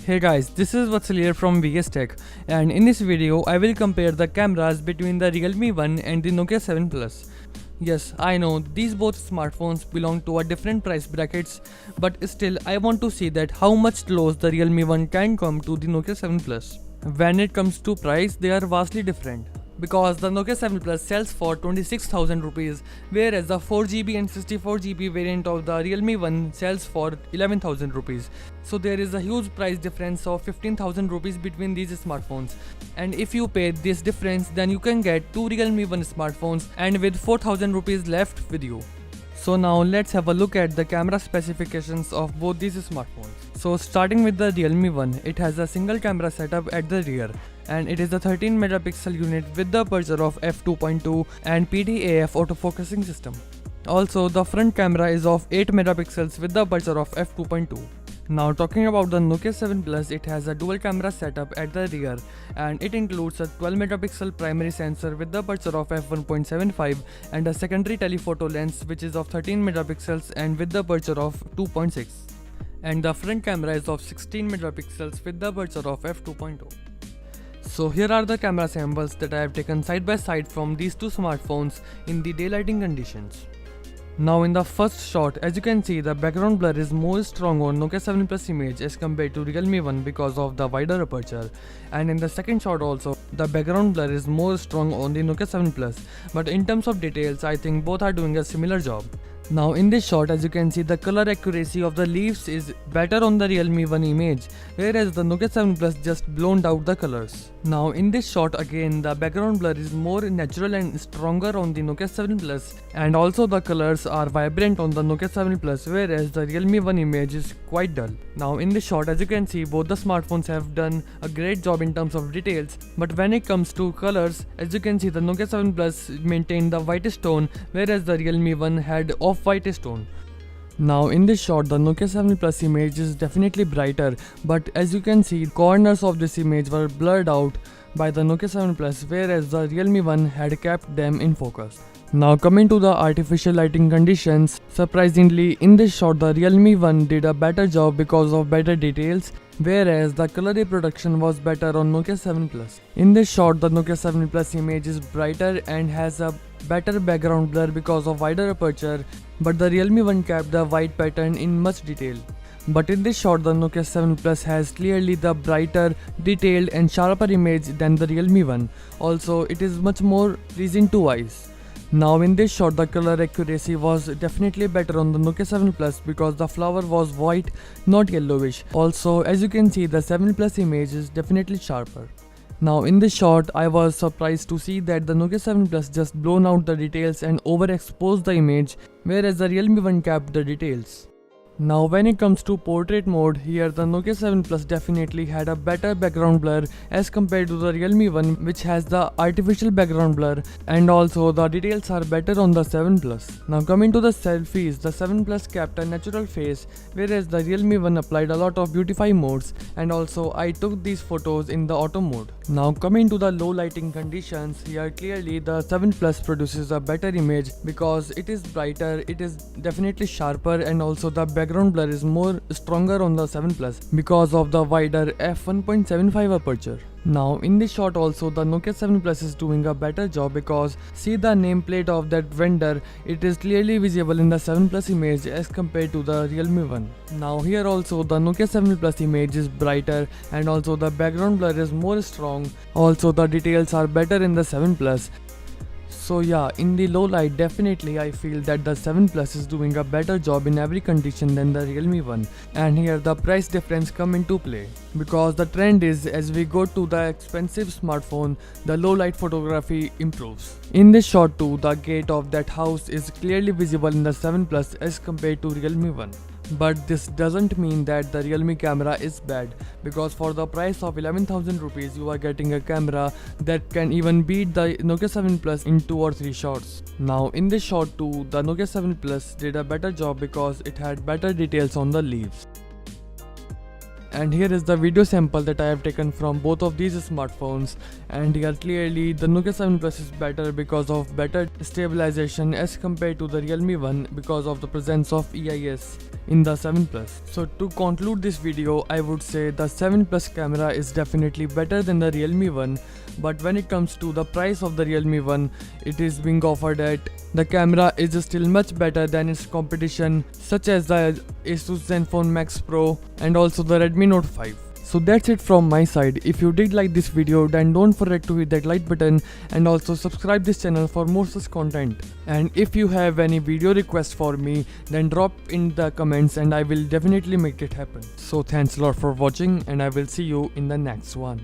Hey guys, this is Vatsal here from VS Tech, and in this video I will compare the cameras between the Realme 1 and the Nokia 7 Plus. Yes, I know these both smartphones belong to a different price brackets, but still I want to see that how much close the Realme 1 can come to the Nokia 7 Plus. When it comes to price, they are vastly different. Because the Nokia 7 Plus sells for 26,000 rupees, whereas the 4GB and 64GB variant of the Realme 1 sells for 11,000 rupees. So there is a huge price difference of 15,000 rupees between these smartphones. And if you pay this difference, then you can get two Realme 1 smartphones and with 4,000 rupees left with you. So now let's have a look at the camera specifications of both these smartphones. So starting with the Realme 1, it has a single camera setup at the rear, and it is a 13 megapixel unit with the aperture of f2.2 and PDAF autofocusing system. Also, the front camera is of 8 megapixels with the aperture of f2.2. Now talking about the Nokia 7 Plus, it has a dual camera setup at the rear, and it includes a 12 megapixel primary sensor with the aperture of f1.75 and a secondary telephoto lens which is of 13 megapixels and with the aperture of 2.6. And the front camera is of 16 megapixels with the aperture of f2.0. So here are the camera samples that I have taken side by side from these two smartphones in the daylighting conditions. Now in the first shot, as you can see, the background blur is more strong on Nokia 7 Plus image as compared to Realme 1 because of the wider aperture. And in the second shot also, the background blur is more strong on the Nokia 7 Plus. But in terms of details, I think both are doing a similar job. Now in this shot, as you can see, the color accuracy of the leaves is better on the Realme 1 image, whereas the Nokia 7 Plus just bloned out the colors. Now in this shot again, the background blur is more natural and stronger on the Nokia 7 Plus, and also the colors are vibrant on the Nokia 7 Plus, whereas the Realme 1 image is quite dull. Now in this shot, as you can see, both the smartphones have done a great job in terms of details, but when it comes to colors, as you can see, the Nokia 7 Plus maintained the whitest tone, whereas the Realme 1 had off-white tone. Now in this shot, the Nokia 7 Plus image is definitely brighter, but as you can see, corners of this image were blurred out by the Nokia 7 Plus, whereas the Realme 1 had kept them in focus. Now coming to the artificial lighting conditions, surprisingly in this shot the Realme 1 did a better job because of better details, whereas the color reproduction was better on Nokia 7 Plus. In this shot, the Nokia 7 Plus image is brighter and has a better background blur because of wider aperture, but the Realme 1 kept the white pattern in much detail. But in this shot, the Nokia 7 Plus has clearly the brighter, detailed and sharper image than the Realme 1. Also, it is much more pleasing to eyes. Now in this shot, the color accuracy was definitely better on the Nokia 7 Plus because the flower was white, not yellowish. Also, as you can see, the 7 Plus image is definitely sharper. Now in this shot, I was surprised to see that the Nokia 7 Plus just blown out the details and overexposed the image, whereas the Realme 1 kept the details. Now when it comes to portrait mode, here the Nokia 7 Plus definitely had a better background blur as compared to the Realme 1, which has the artificial background blur, and also the details are better on the 7 Plus. Now coming to the selfies, the 7 Plus kept a natural face, whereas the Realme 1 applied a lot of beautify modes, and also I took these photos in the auto mode. Now coming to the low lighting conditions, here clearly the 7 Plus produces a better image because it is brighter, it is definitely sharper, and also the background blur is more stronger on the 7 Plus because of the wider f1.75 aperture. Now in this shot also, the Nokia 7 Plus is doing a better job because see the nameplate of that vendor, it is clearly visible in the 7 Plus image as compared to the Realme 1. Now here also the Nokia 7 Plus image is brighter and also the background blur is more strong. Also the details are better in the 7 Plus. So yeah, in the low light, definitely I feel that the 7 Plus is doing a better job in every condition than the Realme 1. And here the price difference come into play, because the trend is as we go to the expensive smartphone, the low light photography improves. In this shot too, the gate of that house is clearly visible in the 7 Plus as compared to Realme 1. But this doesn't mean that the Realme camera is bad, because for the price of 11,000 rupees you are getting a camera that can even beat the Nokia 7 Plus in 2 or 3 shots. Now in this shot too, the Nokia 7 Plus did a better job because it had better details on the leaves. And here is the video sample that I have taken from both of these smartphones, and here clearly the Nokia 7 Plus is better because of better stabilization as compared to the Realme 1 because of the presence of EIS in the 7 Plus. So to conclude this video, I would say the 7 Plus camera is definitely better than the Realme 1, but when it comes to the price of the Realme 1, it is being offered at the camera is still much better than its competition such as the Asus Zenfone Max Pro and also the Redmi Note 5. So that's it from my side. If you did like this video, then don't forget to hit that like button and also subscribe this channel for more such content. And if you have any video requests for me, then drop in the comments and I will definitely make it happen. So thanks a lot for watching, and I will see you in the next one.